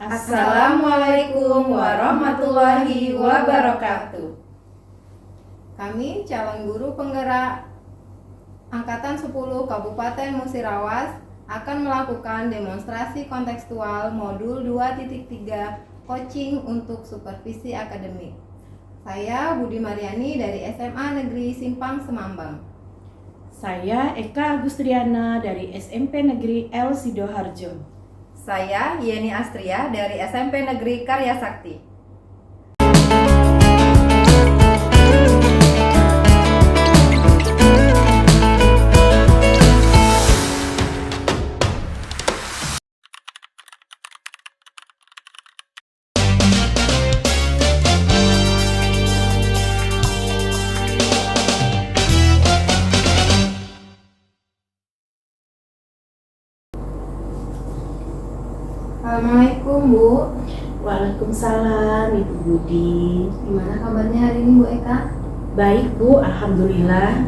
Assalamualaikum warahmatullahi wabarakatuh. Kami calon guru penggerak Angkatan 10 Kabupaten Musirawas akan melakukan demonstrasi kontekstual modul 2.3 coaching untuk supervisi akademik. Saya Budi Mariani dari SMA Negeri Simpang Semambang. Saya Eka Agustriana dari SMP Negeri L Sidoarjo. Saya Yeni Astria dari SMP Negeri Karya Sakti. Assalamualaikum Bu. Waalaikumsalam Ibu Budi. Gimana kabarnya hari ini Bu Eka? Baik Bu, alhamdulillah.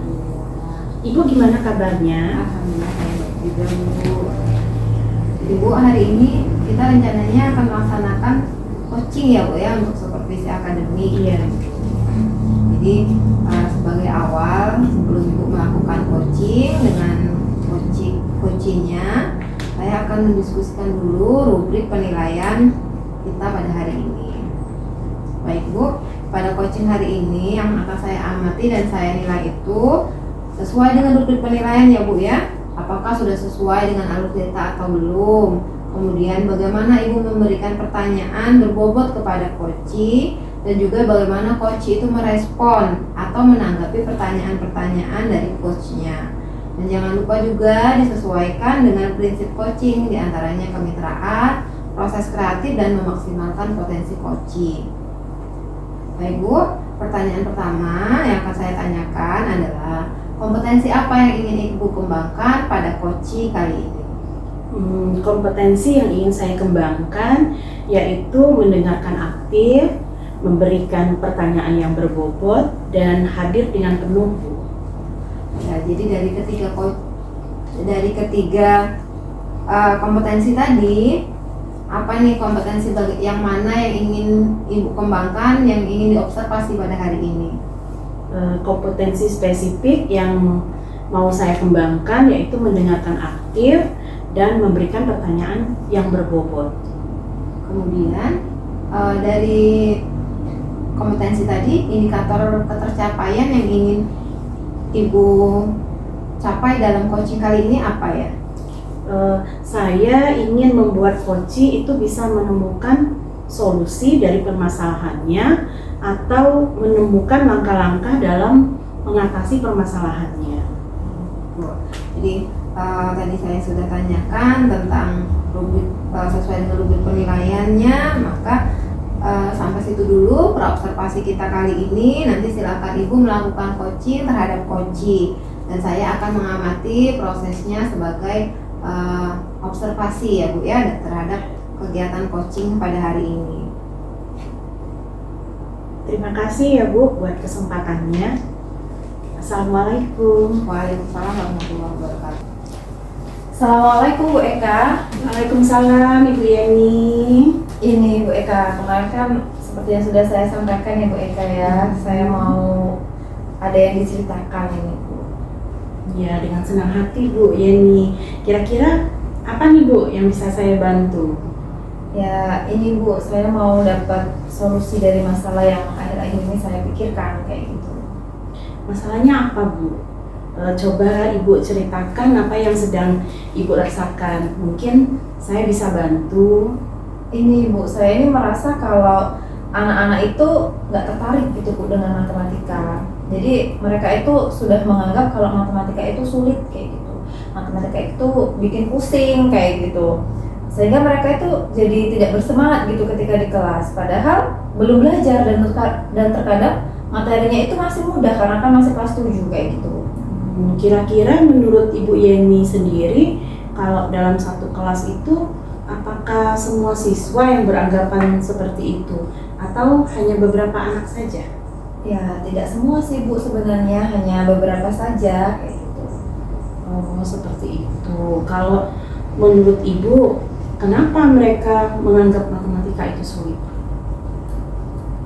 Ibu gimana kabarnya? Alhamdulillah saya baik juga Bu. Jadi Bu, hari ini kita rencananya akan melaksanakan coaching ya Bu ya untuk supervisi akademik. Iya. Jadi sebagai awal sebelum Ibu melakukan coaching dengan coachingnya, saya akan mendiskusikan dulu rubrik penilaian kita pada hari ini. Baik Bu, pada coaching hari ini yang akan saya amati dan saya nilai itu sesuai dengan rubrik penilaian ya Bu ya. Apakah sudah sesuai dengan alur data atau belum? Kemudian bagaimana Ibu memberikan pertanyaan berbobot kepada coach dan juga bagaimana coach itu merespon atau menanggapi pertanyaan-pertanyaan dari coachnya. Dan jangan lupa juga disesuaikan dengan prinsip coaching, diantaranya kemitraan, proses kreatif, dan memaksimalkan potensi coaching. Baik Bu, pertanyaan pertama yang akan saya tanyakan adalah kompetensi apa yang ingin Ibu kembangkan pada coaching kali ini? Kompetensi yang ingin saya kembangkan yaitu mendengarkan aktif, memberikan pertanyaan yang berbobot, dan hadir dengan penuh Bu. Ya, jadi dari ketiga kompetensi tadi, apa nih kompetensi yang mana yang ingin Ibu kembangkan, yang ingin diobservasi pada hari ini? Kompetensi spesifik yang mau saya kembangkan yaitu mendengarkan aktif dan memberikan pertanyaan yang berbobot. Kemudian dari kompetensi tadi, indikator ketercapaian yang ingin Ibu capai dalam coaching kali ini apa ya? Saya ingin membuat coach itu bisa menemukan solusi dari permasalahannya atau menemukan langkah-langkah dalam mengatasi permasalahannya. Jadi tadi saya sudah tanyakan tentang rubrik sesuai dengan rubrik penilaiannya, maka sampai situ dulu praobservasi kita kali ini. Nanti silakan Ibu melakukan coaching terhadap coachee dan saya akan mengamati prosesnya sebagai observasi ya Bu ya terhadap kegiatan coaching pada hari ini. Terima kasih ya Bu buat kesempatannya. Assalamualaikum. Waalaikumsalam warahmatullahi wabarakatuh. Assalamualaikum Bu Eka. Waalaikumsalam Ibu Yeni. Ini Bu Eka, kemarin kan seperti yang sudah saya sampaikan ya Bu Eka ya, saya mau ada yang diceritakan ini Bu. Ya, dengan senang hati Bu Yeni. Kira-kira apa nih Bu yang bisa saya bantu? Ya ini Bu, saya mau dapat solusi dari masalah yang akhir-akhir ini saya pikirkan kayak gitu. Masalahnya apa Bu? Coba Ibu ceritakan apa yang sedang Ibu rasakan. Mungkin saya bisa bantu. Ini Bu, saya ini merasa kalau anak-anak itu nggak tertarik gitu Bu dengan matematika. Jadi mereka itu sudah menganggap kalau matematika itu sulit kayak gitu. Matematika itu bikin pusing kayak gitu. Sehingga mereka itu jadi tidak bersemangat gitu ketika di kelas. Padahal belum belajar dan terkadang materinya itu masih mudah karena kan masih kelas 7 kayak gitu. Kira-kira menurut Ibu Yeni sendiri, kalau dalam satu kelas itu apakah semua siswa yang beranggapan seperti itu atau hanya beberapa anak saja? Ya tidak semua sih Bu sebenarnya, hanya beberapa saja kayak gitu. Oh, seperti itu. Kalau menurut Ibu, kenapa mereka menganggap matematika itu sulit?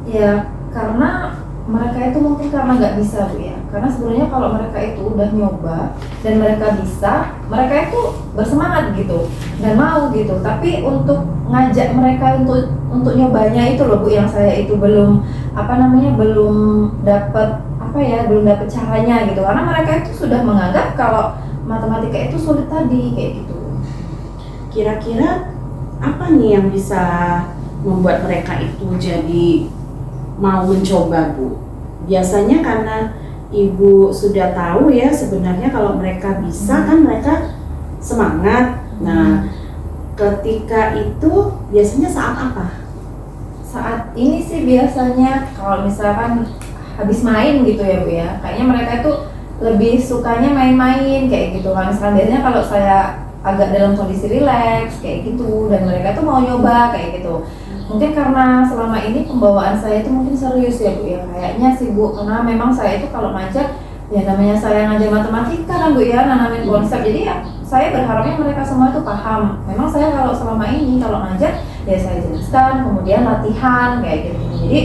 Ya karena mereka itu mungkin karena nggak bisa Bu ya. Karena sebenarnya kalau mereka itu udah nyoba dan mereka bisa, mereka itu bersemangat gitu dan mau gitu. Tapi untuk ngajak mereka untuk nyobanya itu loh Bu, yang saya itu belum belum dapat belum dapat caranya gitu. Karena mereka itu sudah menganggap kalau matematika itu sulit tadi kayak gitu. Kira-kira apa nih yang bisa membuat mereka itu jadi mau mencoba, Bu? Biasanya karena Ibu sudah tahu ya sebenarnya kalau mereka bisa kan mereka semangat. Nah, ketika itu biasanya saat apa? Saat ini sih biasanya kalau misalkan habis main gitu ya Bu ya, kayaknya mereka itu lebih sukanya main-main kayak gitu kan. Misalkan biasanya kalau saya agak dalam kondisi rileks kayak gitu dan mereka tuh mau nyoba kayak gitu. Mungkin karena selama ini pembawaan saya itu mungkin serius ya Bu ya, kayaknya sih Bu, karena memang saya itu kalau ngajar ya namanya saya ngajar matematika kan Bu ya, nanamin konsep, jadi ya saya berharapnya mereka semua itu paham. Memang saya kalau selama ini kalau ngajar ya saya jelaskan, kemudian latihan kayak gitu. Jadi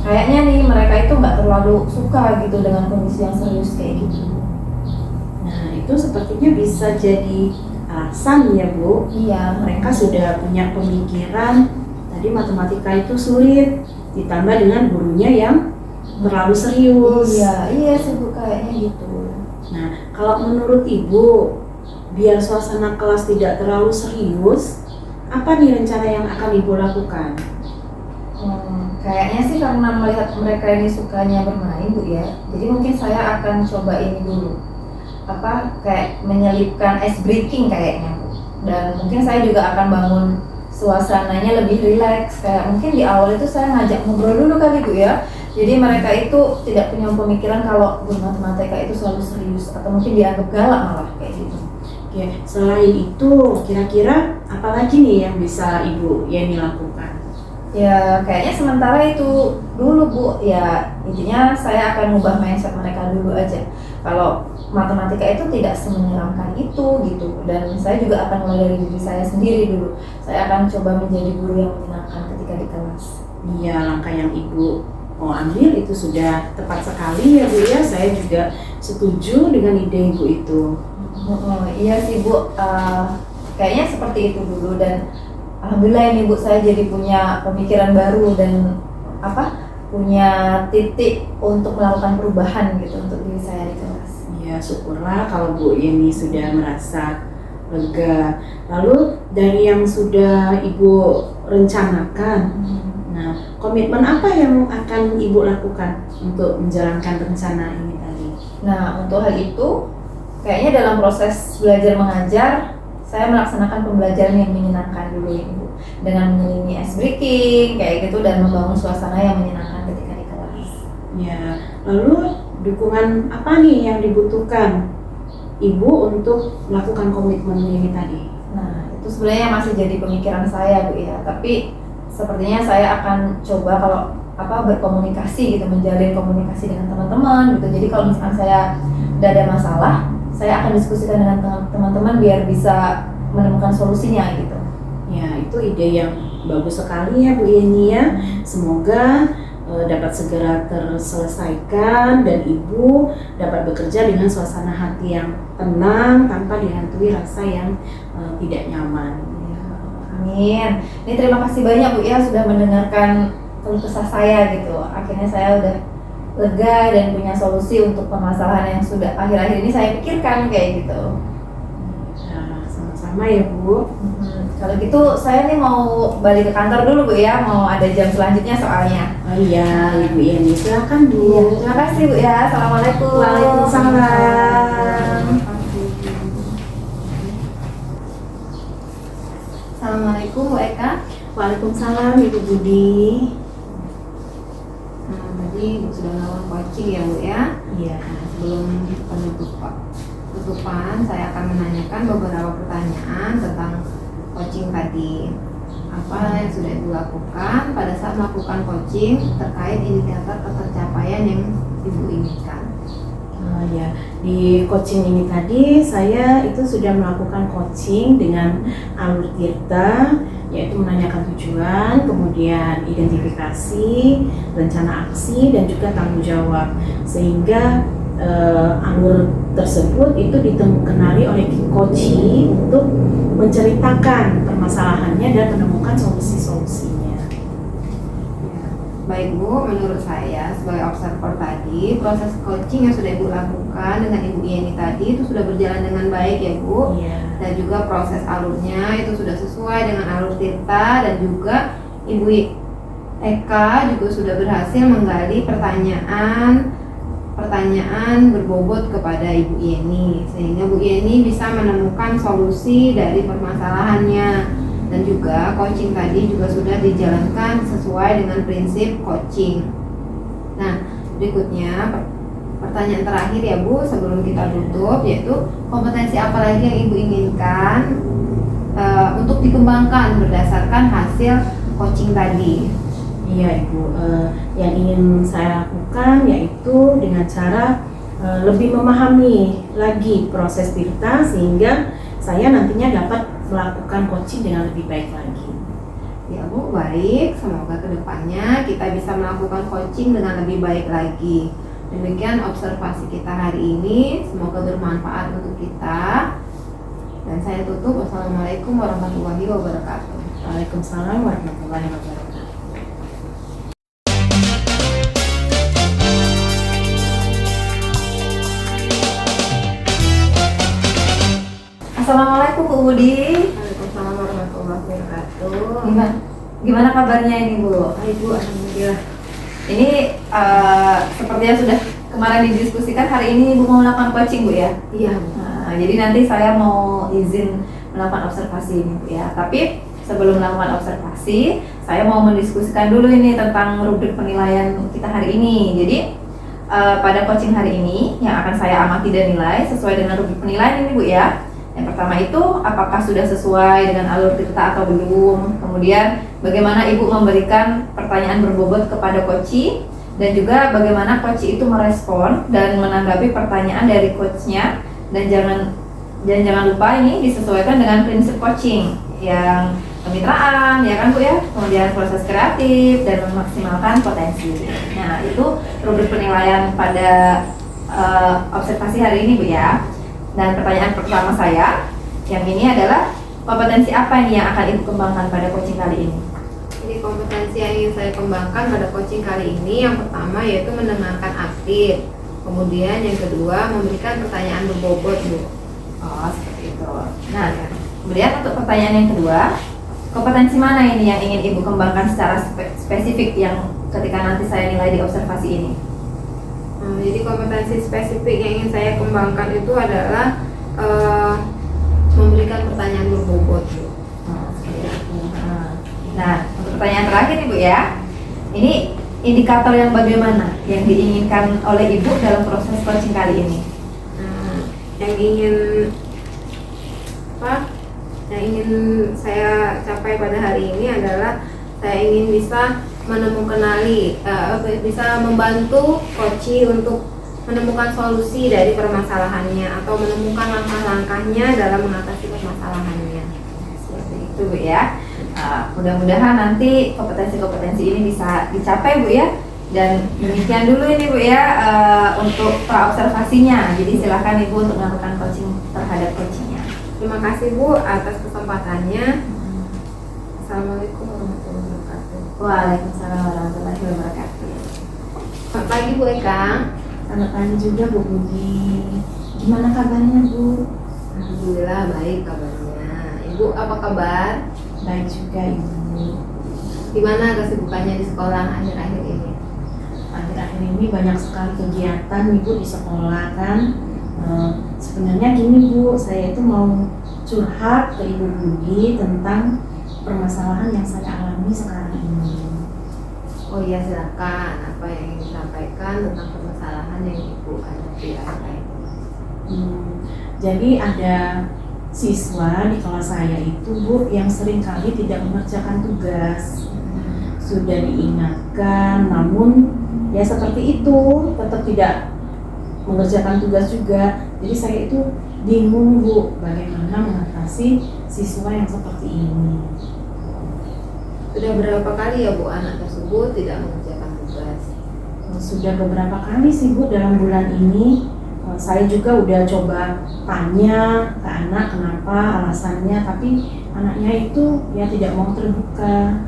kayaknya nih mereka itu nggak terlalu suka gitu dengan kondisi yang serius kayak gitu. Nah, itu sepertinya bisa jadi alasan ya, Bu. Iya, Mereka sudah punya pemikiran tadi matematika itu sulit, ditambah dengan gurunya yang terlalu serius. iya sih Bu, kayaknya gitu. Nah, kalau menurut Ibu, biar suasana kelas tidak terlalu serius, apa nih rencana yang akan Ibu lakukan? Kayaknya sih karena melihat mereka ini sukanya bermain Bu ya, jadi mungkin saya akan coba ini dulu, kayak menyelipkan ice breaking kayaknya Bu. Dan mungkin saya juga akan bangun suasananya lebih rileks, kayak mungkin di awal itu saya ngajak ngobrol dulu kali Bu ya. Jadi mereka itu tidak punya pemikiran kalau guru matematika itu selalu serius atau mungkin dianggap galak malah kayak gitu. Oke, selain itu, kira-kira apa lagi nih yang bisa Ibu Yeni lakukan? Ya kayaknya sementara itu dulu Bu, ya intinya saya akan mengubah mindset mereka dulu aja. Kalau matematika itu tidak semenyeramkan itu gitu, dan saya juga akan mulai dari diri saya sendiri dulu. Saya akan coba menjadi guru yang menyenangkan ketika di kelas. Iya, langkah yang Ibu mau ambil itu sudah tepat sekali ya Bu ya. Saya juga setuju dengan ide Ibu itu. Iya sih Bu, kayaknya seperti itu dulu, dan alhamdulillah ini Bu, saya jadi punya pemikiran baru dan punya titik untuk melakukan perubahan gitu untuk diri saya di kelas. Ya, syukurlah kalau Bu Yeni sudah merasa lega. Lalu dari yang sudah Ibu rencanakan, nah komitmen apa yang akan Ibu lakukan untuk menjalankan rencana ini tadi? Nah untuk hal itu, kayaknya dalam proses belajar mengajar, saya melaksanakan pembelajaran yang menyenangkan dulu ini Bu, dengan menyelingi ice breaking kayak gitu dan membangun suasana yang menyenangkan ketika di kelas. Ya, lalu dukungan apa nih yang dibutuhkan Ibu untuk melakukan komitmen ini tadi? Nah itu sebenarnya masih jadi pemikiran saya Bu ya, tapi sepertinya saya akan coba kalau berkomunikasi gitu, menjalin komunikasi dengan teman-teman gitu. Jadi kalau misalkan saya udah ada masalah, saya akan diskusikan dengan teman-teman biar bisa menemukan solusinya gitu. Ya, itu ide yang bagus sekali ya Bu Yeni ya. Semoga dapat segera terselesaikan dan Ibu dapat bekerja dengan suasana hati yang tenang tanpa dihantui rasa yang tidak nyaman. Ya, amin. Ini terima kasih banyak Bu ya sudah mendengarkan keluh kesah saya gitu. Akhirnya saya udah lega dan punya solusi untuk permasalahan yang sudah akhir-akhir ini saya pikirkan kayak gitu. Nah, sama-sama ya Bu. Kalau gitu saya nih mau balik ke kantor dulu Bu ya, mau ada jam selanjutnya soalnya. Oh iya, Ibu Yeni, silakan Bu. Terima kasih Bu ya. Assalamualaikum. Waalaikumsalam. Assalamualaikum Bu Eka. Waalaikumsalam Ibu Budi. Nah, tadi Bu sudah melakukan coaching ya Bu ya. Iya. Sebelum tutupan, saya akan menanyakan beberapa pertanyaan tentang coaching tadi. apa yang sudah Ibu lakukan pada saat melakukan coaching terkait indikator ketercapaian yang Ibu inginkan. Ya, di coaching ini tadi saya itu sudah melakukan coaching dengan alur tirta, yaitu menanyakan tujuan, kemudian identifikasi, rencana aksi, dan juga tanggung jawab, sehingga alur tersebut itu dikenali oleh coachee untuk menceritakan permasalahannya dan menemukan solusi-solusinya. Baik Bu, menurut saya sebagai observer tadi, proses coaching yang sudah Ibu lakukan dengan Ibu Yeni tadi itu sudah berjalan dengan baik ya Bu. Iya. Dan juga proses alurnya itu sudah sesuai dengan alur Tirta, dan juga Ibu Eka juga sudah berhasil menggali pertanyaan berbobot kepada Ibu Yeni, sehingga Bu Yeni bisa menemukan solusi dari permasalahannya. Dan juga coaching tadi juga sudah dijalankan sesuai dengan prinsip coaching. Nah, berikutnya pertanyaan terakhir ya Bu sebelum kita tutup, yaitu kompetensi apa lagi yang Ibu inginkan untuk dikembangkan berdasarkan hasil coaching tadi? Iya Ibu, yang ingin saya lakukan yaitu dengan cara lebih memahami lagi proses tirta, sehingga saya nantinya dapat melakukan coaching dengan lebih baik lagi. Ya Bu, baik. Semoga kedepannya kita bisa melakukan coaching dengan lebih baik lagi. Demikian observasi kita hari ini. Semoga bermanfaat untuk kita. Dan saya tutup. Wassalamualaikum warahmatullahi wabarakatuh. Waalaikumsalam warahmatullahi wabarakatuh. Assalamualaikum Bu Budi. Waalaikumsalam warahmatullahi wabarakatuh. Gimana kabarnya ini Bu? Baik Bu, alhamdulillah. Ini seperti yang sudah kemarin didiskusikan, hari ini Ibu mau melakukan coaching Bu ya? Iya Bu. Nah, jadi nanti saya mau izin melakukan observasi ini Bu ya. Tapi sebelum melakukan observasi, saya mau mendiskusikan dulu ini tentang rubrik penilaian kita hari ini. Jadi pada coaching hari ini yang akan saya amati dan nilai sesuai dengan rubrik penilaian ini Bu ya. Yang pertama itu, apakah sudah sesuai dengan alur tirta atau belum. Kemudian bagaimana Ibu memberikan pertanyaan berbobot kepada coachee, dan juga bagaimana coachee itu merespon dan menanggapi pertanyaan dari coachnya. Dan jangan lupa ini disesuaikan dengan prinsip coaching yang kemitraan ya kan Bu ya, kemudian proses kreatif dan memaksimalkan potensi. Nah, itu rubrik penilaian pada observasi hari ini Bu ya. Dan pertanyaan pertama saya yang ini adalah, kompetensi apa nih yang akan Ibu kembangkan pada coaching kali ini? Jadi kompetensi yang ingin saya kembangkan pada coaching kali ini, yang pertama yaitu mendengarkan aktif. Kemudian yang kedua, memberikan pertanyaan berbobot Bu. Oh, seperti itu. Nah, kemudian untuk pertanyaan yang kedua, kompetensi mana ini yang ingin Ibu kembangkan secara spesifik yang ketika nanti saya nilai di observasi ini? Jadi kompetensi spesifik yang ingin saya kembangkan itu adalah memberikan pertanyaan berbobot. Seperti itu. Nah, untuk pertanyaan terakhir nih Bu ya, ini indikator yang bagaimana yang diinginkan oleh Ibu dalam proses coaching kali ini? Yang ingin saya capai pada hari ini adalah saya ingin bisa bisa membantu coachee untuk menemukan solusi dari permasalahannya atau menemukan langkah-langkahnya dalam mengatasi permasalahannya. Seperti itu Bu ya. Mudah-mudahan nanti kompetensi-kompetensi ini bisa dicapai Bu ya. Dan demikian dulu ini Bu ya untuk praobservasinya. Jadi silakan Ibu untuk melakukan coaching terhadap coachingnya. Terima kasih Bu atas kesempatannya. Assalamualaikum warahmatullahi wabarakatuh. Waalaikumsalam warahmatullahi wabarakatuh. Selamat pagi Bu Eka. Selamat pagi juga Bu Budi. Gimana kabarnya Bu? Alhamdulillah baik kabarnya. Ibu apa kabar? Baik juga Ibu. Gimana kesibukannya di sekolah akhir-akhir ini? Akhir-akhir ini banyak sekali kegiatan Ibu di sekolah kan. Sebenarnya gini Bu, saya itu mau curhat ke Ibu Budi tentang permasalahan yang saya alami sekarang ini. Oh iya silakan. Apa yang ingin disampaikan tentang permasalahan yang Ibu hadapi akhir-akhir ini? Jadi ada siswa di kelas saya itu Bu yang seringkali tidak mengerjakan tugas. Sudah diingatkan, namun ya seperti itu, tetap tidak mengerjakan tugas juga. Jadi saya itu bingung Bu, bagaimana mengatasi siswa yang seperti ini. Sudah berapa kali ya Bu anak tersebut tidak mengerjakan tugas? Sudah beberapa kali sih Bu dalam bulan ini. Saya juga udah coba tanya ke anak kenapa alasannya, tapi anaknya itu ya tidak mau terbuka.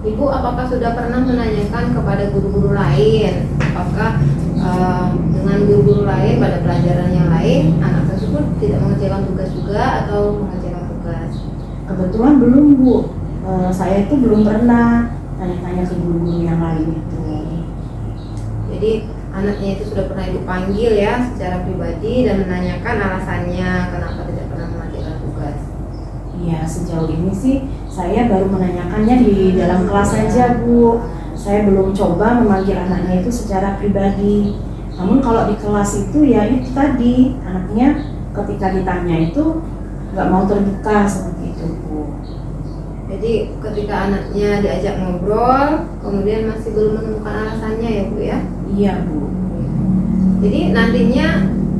Ibu apakah sudah pernah menanyakan kepada guru-guru lain? Apakah dengan guru-guru lain pada pelajaran yang lain anak tersebut tidak mengerjakan tugas juga atau mengerjakan tugas? Kebetulan belum Bu. Saya itu belum pernah tanya-tanya ke guru-guru yang lain itu. Jadi anaknya itu sudah pernah Ibu panggil ya secara pribadi dan menanyakan alasannya kenapa tidak pernah mengerjakan tugas. Iya, sejauh ini sih saya baru menanyakannya di dalam kelas saja Bu. Saya belum coba memanggil anaknya itu secara pribadi. Namun kalau di kelas itu ya itu tadi, anaknya ketika ditanya itu nggak mau terbuka seperti itu Bu. Jadi ketika anaknya diajak ngobrol kemudian masih belum menemukan alasannya ya Bu ya? Iya Bu. Jadi nantinya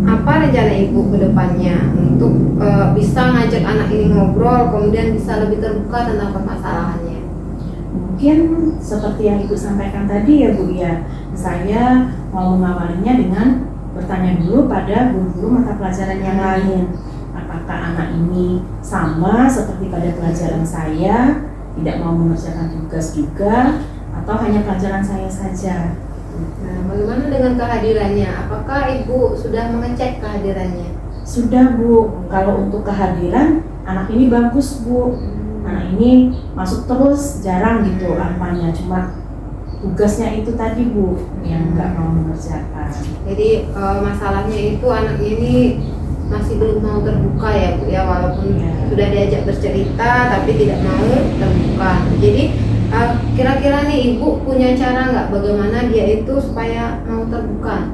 apa rencana Ibu ke depannya untuk bisa ngajak anak ini ngobrol kemudian bisa lebih terbuka tentang permasalahannya? Mungkin seperti yang Ibu sampaikan tadi ya Bu ya, saya mau mengawalinya dengan bertanya dulu pada guru-guru mata pelajaran yang lain. Apakah anak ini sama seperti pada pelajaran saya, tidak mau mengerjakan tugas juga, atau hanya pelajaran saya saja? Nah, bagaimana dengan kehadirannya? Apakah Ibu sudah mengecek kehadirannya? Sudah Bu, kalau untuk kehadiran anak ini bagus Bu. Anak ini masuk terus, jarang gitu apanya, cuma tugasnya itu tadi Bu yang nggak mau mengerjakan. Jadi masalahnya itu anaknya ini masih belum mau terbuka ya Bu ya, walaupun sudah diajak bercerita tapi tidak mau terbuka. Jadi kira-kira nih Ibu punya cara nggak bagaimana dia itu supaya mau terbuka?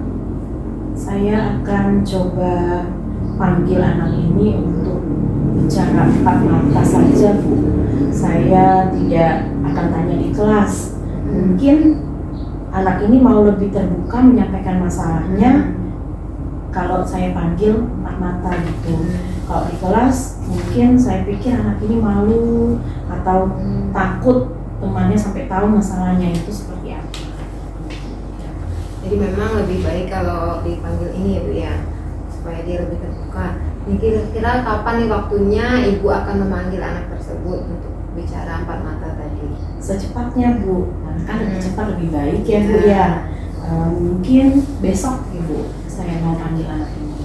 Saya akan coba panggil anak ini untuk bicara empat mata saja Bu. Saya tidak akan tanya di kelas. Mungkin anak ini mau lebih terbuka menyampaikan masalahnya kalau saya panggil empat mata gitu. Kalau di kelas mungkin saya pikir anak ini malu atau takut temannya sampai tahu masalahnya itu seperti apa. Jadi memang lebih baik kalau dipanggil ini ya Bu ya, supaya dia lebih terbuka. Ini kira-kira kapan nih waktunya Ibu akan memanggil anak tersebut untuk bicara empat mata tadi? Secepatnya Bu, karena kan lebih cepat lebih baik ya Bu ya. Mungkin besok Ibu saya mau panggil anak ini.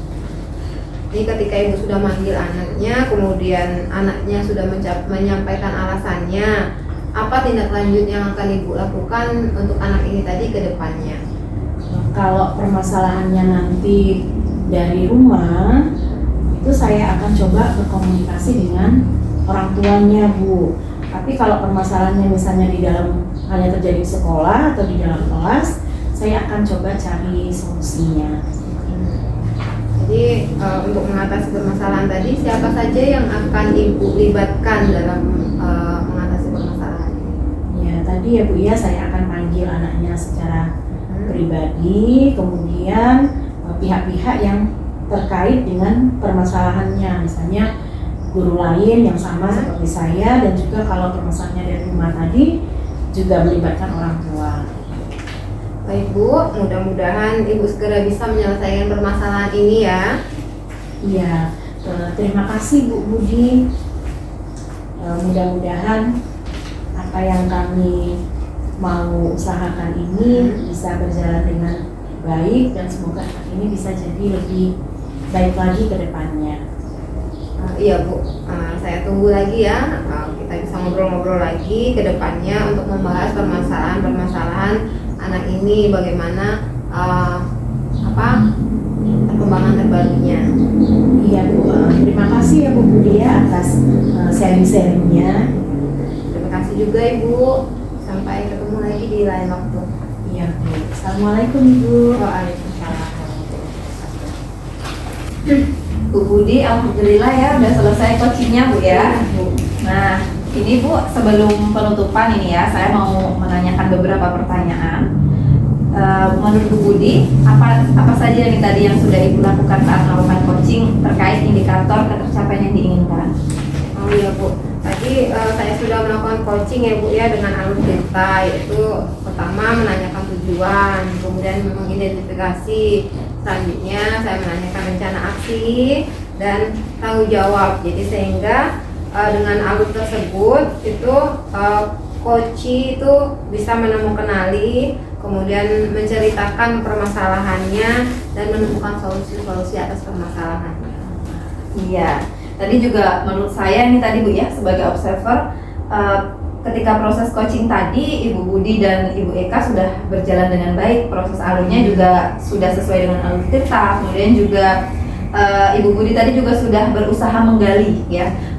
Jadi ketika Ibu sudah manggil anaknya, kemudian anaknya sudah menyampaikan alasannya, apa tindak lanjut yang akan Ibu lakukan untuk anak ini tadi ke depannya? Kalau permasalahannya nanti dari rumah, itu saya akan coba berkomunikasi dengan orang tuanya Bu. Tapi kalau permasalahannya misalnya di dalam hanya terjadi di sekolah atau di dalam kelas, saya akan coba cari solusinya. Jadi untuk mengatasi permasalahan tadi, siapa saja yang akan Ibu libatkan dalam mengatasi permasalahan ini? Ya tadi ya Bu ya, saya akan panggil anaknya secara pribadi, kemudian pihak-pihak yang terkait dengan permasalahannya, misalnya guru lain yang sama seperti saya, dan juga kalau permasalahannya dari rumah tadi juga melibatkan orang tua. Baik Bu, mudah-mudahan Ibu segera bisa menyelesaikan permasalahan ini ya. Iya, terima kasih Bu Budi. Mudah-mudahan apa yang kami mau usahakan ini bisa berjalan dengan baik dan semoga anak ini bisa jadi lebih baik lagi ke depannya. Iya Bu, saya tunggu lagi ya. Kita bisa ngobrol-ngobrol lagi ke depannya untuk membahas permasalahan-permasalahan anak ini, bagaimana perkembangan terbarunya. Iya Bu, terima kasih ya Bu Budi ya atas sharing-sharingnya. Terima kasih juga Ibu. Sampai ketemu lagi di lain waktu. Iya Bu. Assalamualaikum Ibu. Waalaikumsalam warahmatullahi wabarakatuh. Bu Budi, alhamdulillah ya udah selesai coachingnya Bu ya. Nah, ini Bu, sebelum penutupan ini ya, saya mau menanyakan beberapa pertanyaan. Menurut Bu Budi, apa saja nih tadi yang sudah Ibu lakukan saat melakukan coaching terkait indikator ketercapaian yang diinginkan? Oh iya Bu, tadi saya sudah melakukan coaching ya Bu ya dengan alur cerita, yaitu pertama menanyakan tujuan, kemudian mengidentifikasi, selanjutnya saya menanyakan rencana aksi dan tanggung jawab. Jadi sehingga dengan alur tersebut itu coach itu bisa menemukan kemudian menceritakan permasalahannya dan menemukan solusi-solusi atas permasalahannya. Iya, tadi juga menurut saya ini tadi Bu ya, sebagai observer, ketika proses coaching tadi Ibu Budi dan Ibu Eka sudah berjalan dengan baik, proses alurnya juga sudah sesuai dengan alur cerita, kemudian juga Ibu Budi tadi juga sudah berusaha menggali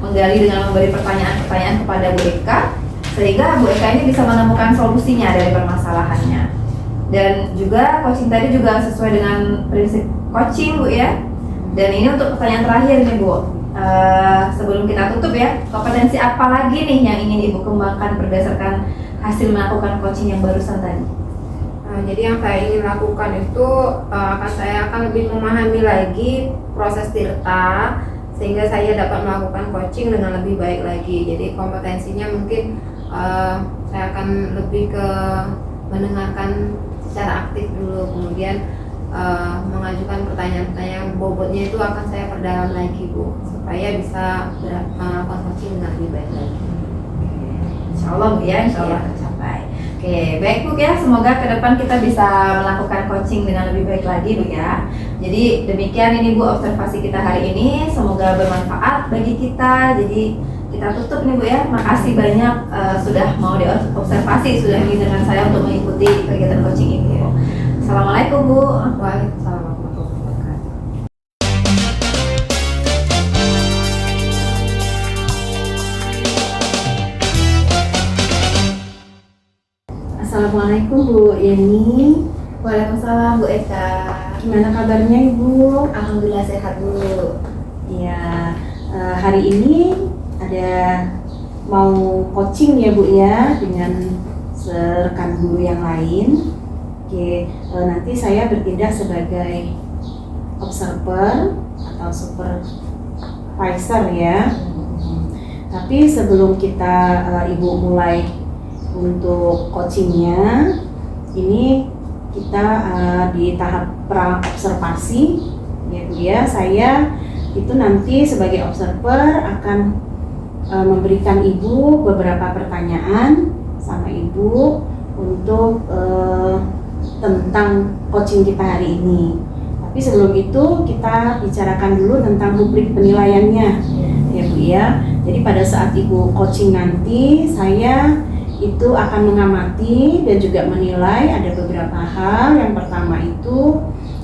dengan memberi pertanyaan-pertanyaan kepada Bu Eka, sehingga Bu Eka ini bisa menemukan solusinya dari permasalahannya. Dan juga coaching tadi juga sesuai dengan prinsip coaching Bu ya. Dan ini untuk pertanyaan terakhir nih Bu, sebelum kita tutup ya, kompetensi apa lagi nih yang ingin Ibu kembangkan berdasarkan hasil melakukan coaching yang barusan tadi? Jadi yang saya ingin lakukan itu saya akan lebih memahami lagi proses tirta sehingga saya dapat melakukan coaching dengan lebih baik lagi. Jadi kompetensinya mungkin saya akan lebih ke mendengarkan secara aktif dulu, kemudian mengajukan pertanyaan-pertanyaan bobotnya itu akan saya perdalam lagi Bu, supaya bisa melakukan coaching dengan lebih baik lagi. Insya Allah Bu ya, insya Allah tercapai. Oke, baik Bu ya, semoga ke depan kita bisa melakukan coaching dengan lebih baik lagi Bu ya. Jadi demikian ini Bu observasi kita hari ini, semoga bermanfaat bagi kita. Jadi kita tutup nih Bu ya, makasih banyak sudah mau diobservasi, sudah mengizinkan saya untuk mengikuti kegiatan coaching ini Bu. Assalamualaikum Bu. Waalaikumsalam warahmatullahi wabarakatuh. Assalamualaikum Bu Yeni. Waalaikumsalam Bu Eka. Gimana kabarnya Ibu? Alhamdulillah sehat Bu. Ya, hari ini ada mau coaching ya Bu ya dengan rekan guru yang lain. Oke, nanti saya bertindak sebagai observer atau supervisor ya. Tapi sebelum kita Ibu mulai untuk coachingnya, ini kita di tahap pra observasi ya Bu ya. Saya itu nanti sebagai observer akan memberikan Ibu beberapa pertanyaan sama Ibu untuk tentang coaching kita hari ini. Tapi sebelum itu kita bicarakan dulu tentang rubrik penilaiannya ya Bu ya. Jadi pada saat Ibu coaching nanti, saya itu akan mengamati dan juga menilai ada beberapa hal. Yang pertama itu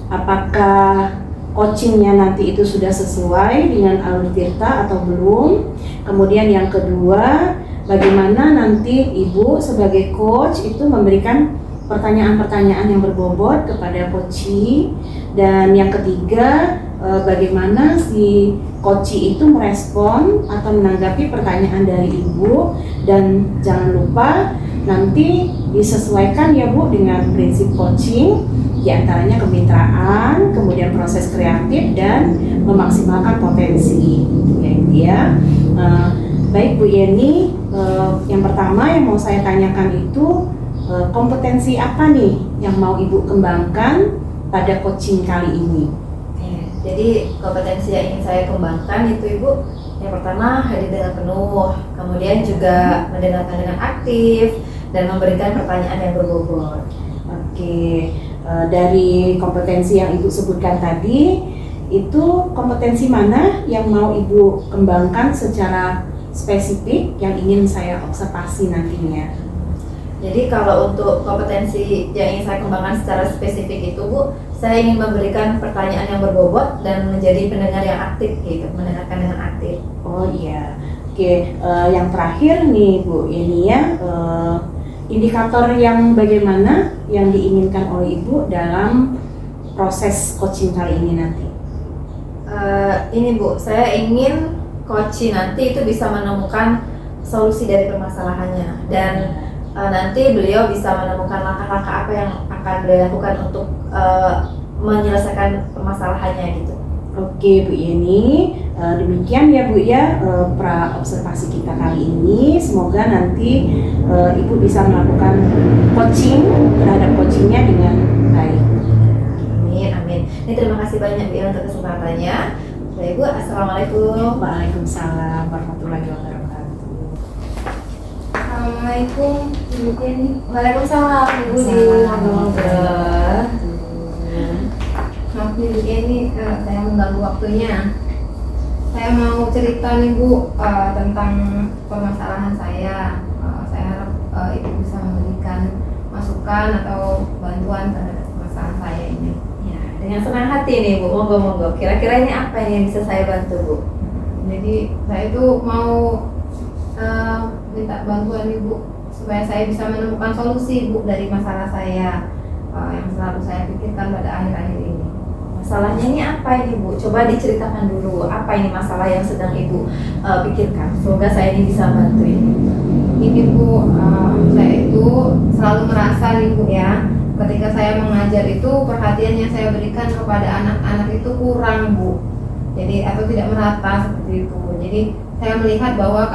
apakah coachingnya nanti itu sudah sesuai dengan alur tirta atau belum. Kemudian yang kedua, bagaimana nanti Ibu sebagai coach itu memberikan pertanyaan-pertanyaan yang berbobot kepada coachee. Dan yang ketiga, bagaimana si coachee itu merespon atau menanggapi pertanyaan dari Ibu. Dan jangan lupa nanti disesuaikan ya Bu dengan prinsip coaching, diantaranya kemitraan, kemudian proses kreatif dan memaksimalkan potensi ya. Baik Bu Yeni, yang pertama yang mau saya tanyakan itu kompetensi apa nih yang mau Ibu kembangkan pada coaching kali ini? Jadi kompetensi yang ingin saya kembangkan itu Ibu, yang pertama hadir dengan penuh, kemudian juga mendengarkan dengan aktif dan memberikan pertanyaan yang berbobot. Oke, dari kompetensi yang Ibu sebutkan tadi, itu kompetensi mana yang mau Ibu kembangkan secara spesifik yang ingin saya observasi nantinya? Jadi kalau untuk kompetensi yang ingin saya kembangkan secara spesifik itu Bu, saya ingin memberikan pertanyaan yang berbobot dan menjadi pendengar yang aktif gitu, mendengarkan dengan aktif. Oh iya, oke. Yang terakhir nih Bu, ini ya indikator yang bagaimana yang diinginkan oleh Ibu dalam proses coaching kali ini nanti? Ini Bu, saya ingin coach nanti itu bisa menemukan solusi dari permasalahannya, dan nanti beliau bisa menemukan langkah-langkah apa yang akan beliau lakukan untuk menyelesaikan permasalahannya gitu. Oke Bu Yeni, demikian ya Bu ya pra observasi kita kali ini. Semoga nanti Ibu bisa melakukan coaching terhadap coachingnya dengan baik. Amin, amin. Ini terima kasih banyak Bu ya untuk kesempatannya. Baik Bu, assalamualaikum. Waalaikumsalam warahmatullahi wabarakatuh. Assalamualaikum Ibu Jenny. Waalaikumsalam Ibu di ngobrol-ngobrol. Maaf nih Bu Jenny, saya mengganggu waktunya. Saya mau cerita nih Bu tentang permasalahan saya. Saya harap Ibu bisa memberikan masukan atau bantuan terhadap permasalahan saya ini. Ya, dengan senang hati nih Bu, monggo-monggo. Kira-kira ini apa yang bisa saya bantu Bu? Jadi saya itu mau minta bantuan Ibu supaya saya bisa menemukan solusi Bu dari masalah saya yang selalu saya pikirkan pada akhir-akhir ini. Masalahnya ini apa ini Bu? Coba diceritakan dulu, apa ini masalah yang sedang Ibu pikirkan. Semoga saya ini bisa bantu ini. Ini Bu, saya itu selalu merasa nih Bu ya, ketika saya mengajar itu perhatian yang saya berikan kepada anak-anak itu kurang Bu. Jadi atau tidak merata seperti itu. Jadi saya melihat bahwa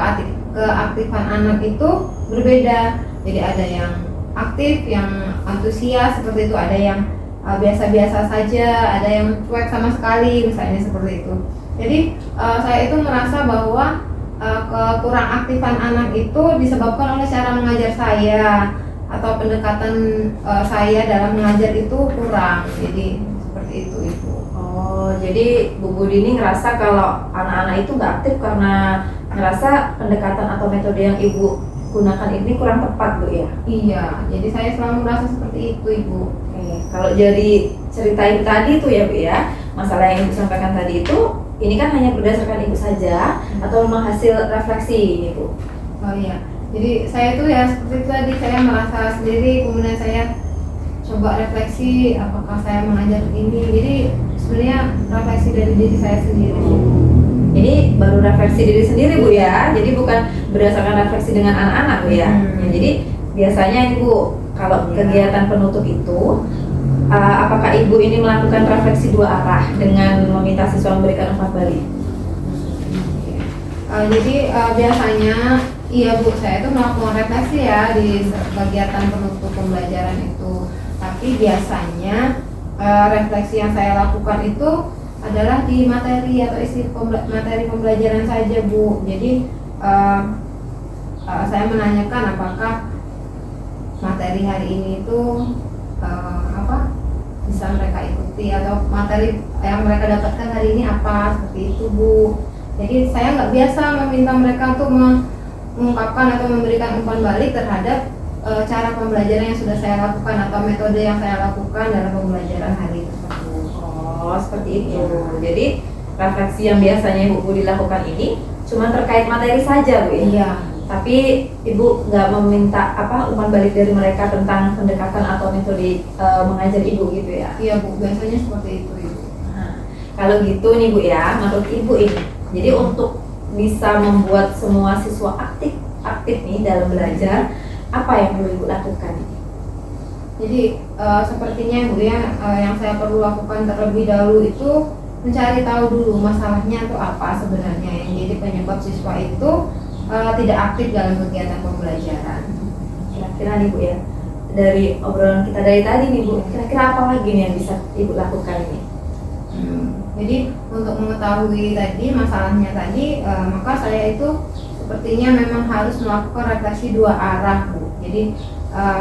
keaktifan anak itu berbeda. Jadi ada yang aktif, yang antusias seperti itu, ada yang biasa-biasa saja, ada yang cuek sama sekali, misalnya seperti itu. Jadi saya itu merasa bahwa kekurang aktifan anak itu disebabkan oleh cara mengajar saya atau pendekatan saya dalam mengajar itu kurang. Jadi seperti itu Ibu. Oh, jadi Bu Budi ini ngerasa kalau anak-anak itu nggak aktif karena ngerasa pendekatan atau metode yang Ibu gunakan ini kurang tepat Bu ya? Iya, jadi saya selalu merasa seperti itu Ibu. Oke, kalau jadi cerita Ibu tadi itu ya Bu ya, masalah yang Ibu sampaikan tadi itu, ini kan hanya berdasarkan Ibu saja atau memang hasil refleksi ini Bu? Oh iya, jadi saya itu ya seperti itu tadi, saya merasa sendiri, kemudian saya coba refleksi apakah saya mengajar ini. Jadi sebenarnya refleksi dari diri saya sendiri. Ini baru refleksi diri sendiri Bu ya, jadi bukan berdasarkan refleksi dengan anak-anak Bu ya. Ya, jadi biasanya ini Bu, kalau kegiatan penutup itu, apakah Ibu ini melakukan refleksi dua arah dengan meminta siswa memberikan umpan balik? Jadi biasanya iya Bu, saya itu melakukan refleksi ya di kegiatan penutup pembelajaran itu. Tapi biasanya refleksi yang saya lakukan itu adalah di materi atau isi materi pembelajaran saja Bu. Jadi saya menanyakan apakah materi hari ini itu bisa mereka ikuti, atau materi yang mereka dapatkan hari ini apa, seperti itu Bu. Jadi saya nggak biasa meminta mereka untuk mengungkapkan atau memberikan umpan balik terhadap cara pembelajaran yang sudah saya lakukan atau metode yang saya lakukan dalam pembelajaran hari tersebut. Oh, seperti itu. Jadi refleksi yang biasanya Ibu Budi lakukan ini cuma terkait materi saja Bu ya? Iya. Tapi Ibu nggak meminta umpan balik dari mereka tentang pendekatan atau metode mengajar Ibu gitu ya? Iya Bu, biasanya seperti itu Ibu. Nah, kalau gitu nih Bu ya, menurut Ibu ini, jadi untuk bisa membuat semua siswa aktif nih dalam belajar, apa yang perlu Ibu lakukan? Jadi sepertinya Bu ya, yang saya perlu lakukan terlebih dahulu itu mencari tahu dulu masalahnya itu apa sebenarnya yang jadi penyebab siswa itu tidak aktif dalam kegiatan pembelajaran. Kira-kira nih Bu ya, dari obrolan kita dari tadi nih Bu, kira-kira apa lagi nih yang bisa Ibu lakukan ini? Jadi untuk mengetahui tadi masalahnya tadi, maka saya itu sepertinya memang harus melakukan refleksi dua arah Bu. Jadi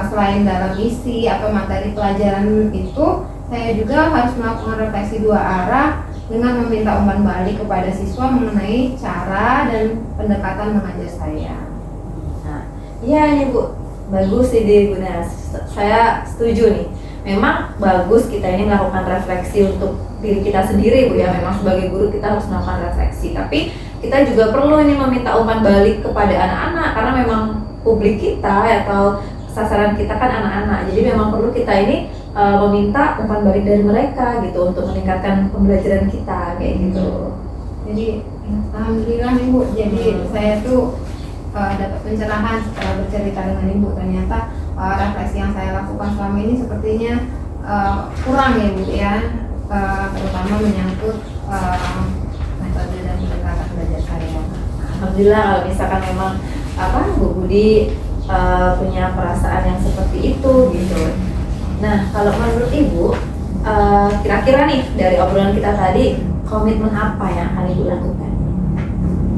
selain dalam isi atau materi pelajaran itu, saya juga harus melakukan refleksi dua arah dengan meminta umpan balik kepada siswa mengenai cara dan pendekatan mengajar saya. Nah, iya nih Bu, bagus ide Bu. Nah, saya setuju nih. Memang bagus kita ini melakukan refleksi untuk diri kita sendiri Bu ya. Memang sebagai guru kita harus melakukan refleksi. Tapi kita juga perlu ini meminta umpan balik kepada anak-anak karena memang publik kita atau sasaran kita kan anak-anak. Jadi memang perlu kita ini meminta umpan balik dari mereka gitu untuk meningkatkan pembelajaran kita kayak gitu. Jadi alhamdulillah nih Bu, jadi saya tuh dapat pencerahan setelah bercerita dengan Ibu. Ternyata refleksi yang saya lakukan selama ini sepertinya kurang ya Bu ya, terutama menyangkut metode dan pendekatan belajar saya. Alhamdulillah kalau misalkan memang Bu Budi punya perasaan yang seperti itu gitu. Nah kalau menurut Ibu kira-kira nih dari obrolan kita tadi, komitmen apa yang akan Ibu lakukan?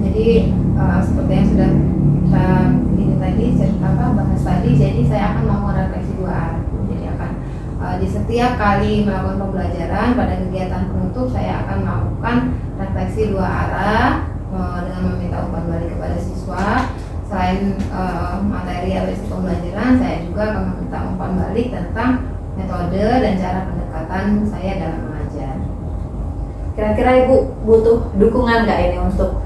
Jadi seperti yang sudah kita ini tadi bahas tadi, jadi saya akan melakukan refleksi 2 arah. Jadi akan di setiap kali melakukan pembelajaran pada kegiatan penutup, saya akan melakukan refleksi 2 arah dengan meminta umpan balik kepada siswa. Selain materi ABC pembelajaran, saya juga akan meminta umpan balik tentang metode dan cara pendekatan saya dalam mengajar. Kira-kira Ibu butuh dukungan nggak ini untuk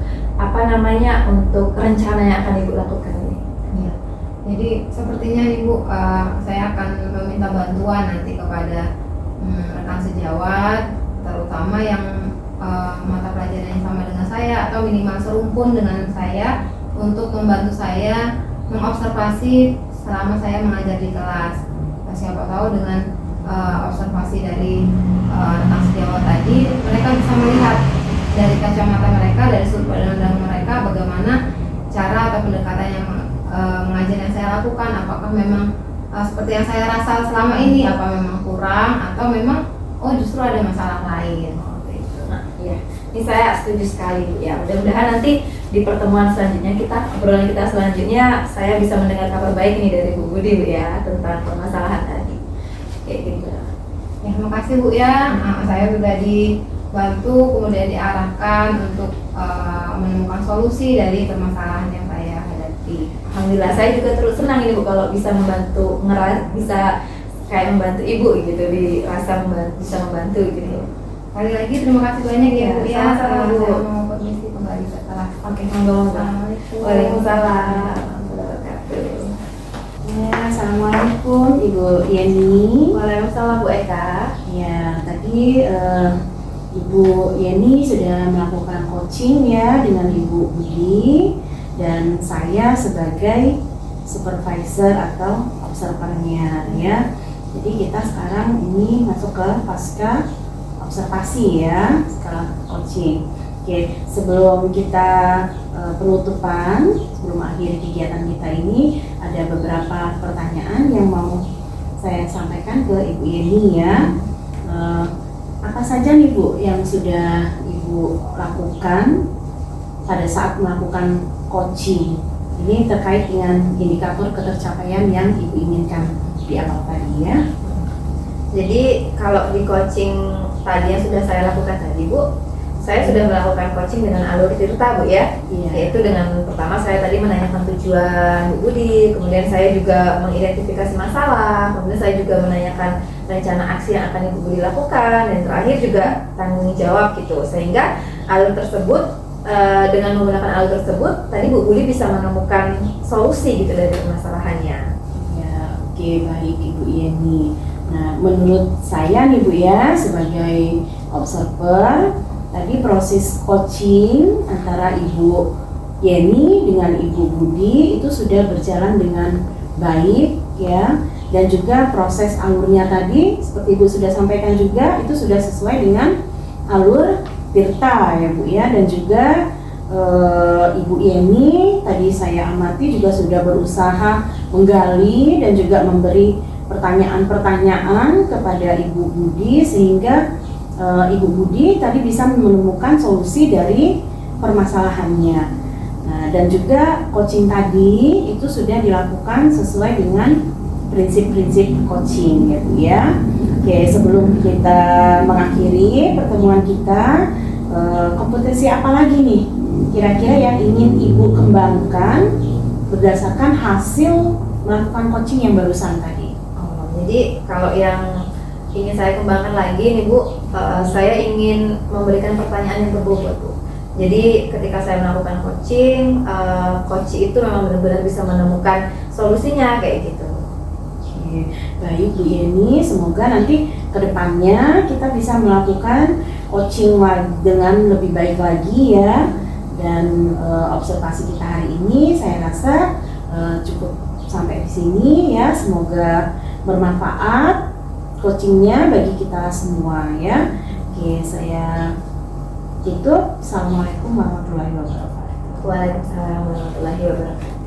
untuk rencana yang akan Ibu lakukan ini? Ya. Jadi sepertinya Ibu, saya akan meminta bantuan nanti kepada rekan sejawat, terutama yang mata pelajaran yang sama dengan saya atau minimal serumpun dengan saya, untuk membantu saya mengobservasi selama saya mengajar di kelas. Siapa tahu dengan observasi dari rekan sejawat tadi, mereka bisa melihat dari kacamata mereka, dari sudut pandang mereka, bagaimana cara atau pendekatan yang mengajar yang saya lakukan. Apakah memang seperti yang saya rasa selama ini, apa memang kurang, atau memang justru ada masalah lain. Nah, iya, ini saya setuju sekali Bu ya. Mudah-mudahan nanti di pertemuan selanjutnya obrolan kita selanjutnya, saya bisa mendengar kabar baik ini dari Bu Budi Bu ya, tentang permasalahan tadi. Kayak gitu. Ya, terima kasih Bu ya. Saya sudah dibantu, kemudian diarahkan untuk menemukan solusi dari permasalahan yang saya hadapi. Alhamdulillah, saya juga terus senang ini Bu kalau bisa bisa kayak membantu Ibu gitu, bisa membantu gitu. Sekali lagi terima kasih banyak ya Bu ya. Sama-sama, Bu. Saya mau permisi kembali setelah. Oke, monggo. Assalamualaikum. Waalaikumsalam warahmatullahi wabarakatuh. Ya, Assalamualaikum Ibu Yeni. Waalaikumsalam Bu Eka. Ya, tadi Ibu Yeni sudah melakukan coaching ya dengan Ibu Budi, dan saya sebagai supervisor atau observernya ya. Jadi kita sekarang ini masuk ke pasca observasi ya, sekarang coaching. Oke, sebelum kita penutupan, sebelum akhir kegiatan kita ini, ada beberapa pertanyaan yang mau saya sampaikan ke Ibu Yeni ya. Apa saja nih Bu yang sudah Ibu lakukan pada saat melakukan coaching? Ini terkait dengan indikator ketercapaian yang Ibu inginkan di awal tadi ya. Jadi kalau di coaching tadi yang sudah saya lakukan tadi Bu, saya sudah melakukan coaching dengan alur Tirta Bu ya. Iya. Yaitu dengan pertama saya tadi menanyakan tujuan Bu Budi, kemudian saya juga mengidentifikasi masalah, kemudian saya juga menanyakan rencana aksi yang akan Ibu Budi lakukan, dan terakhir juga tanggung jawab gitu. Sehingga alur tersebut, dengan menggunakan alur tersebut tadi Bu Budi bisa menemukan solusi gitu dari permasalahannya. Ya, oke, baik Ibu Yeni. Nah, menurut saya nih Bu ya, sebagai observer, tadi proses coaching antara Ibu Yeni dengan Ibu Budi itu sudah berjalan dengan baik ya, dan juga proses alurnya tadi seperti Ibu sudah sampaikan juga itu sudah sesuai dengan alur Tirta ya Bu ya, dan juga Ibu Yeni tadi saya amati juga sudah berusaha menggali dan juga memberi pertanyaan-pertanyaan kepada Ibu Budi, sehingga Ibu Budi tadi bisa menemukan solusi dari permasalahannya. Nah, dan juga coaching tadi itu sudah dilakukan sesuai dengan prinsip-prinsip coaching gitu ya. Oke, sebelum kita mengakhiri pertemuan kita, kompetensi apa lagi nih kira-kira yang ingin Ibu kembangkan berdasarkan hasil melakukan coaching yang barusan tadi? Jadi kalau yang ingin saya kembangkan lagi nih Bu, saya ingin memberikan pertanyaan yang berbobot Bu. Jadi ketika saya melakukan coaching, coach itu memang benar-benar bisa menemukan solusinya kayak gitu. Oke, Oke, baik Bu Yeni, semoga nanti kedepannya kita bisa melakukan coaching dengan lebih baik lagi ya. Dan observasi kita hari ini saya rasa cukup sampai di sini ya. Semoga bermanfaat coachingnya bagi kita semua ya. Oke, saya tutup. Assalamualaikum warahmatullahi wabarakatuh. Waalaikumsalam warahmatullahi wabarakatuh.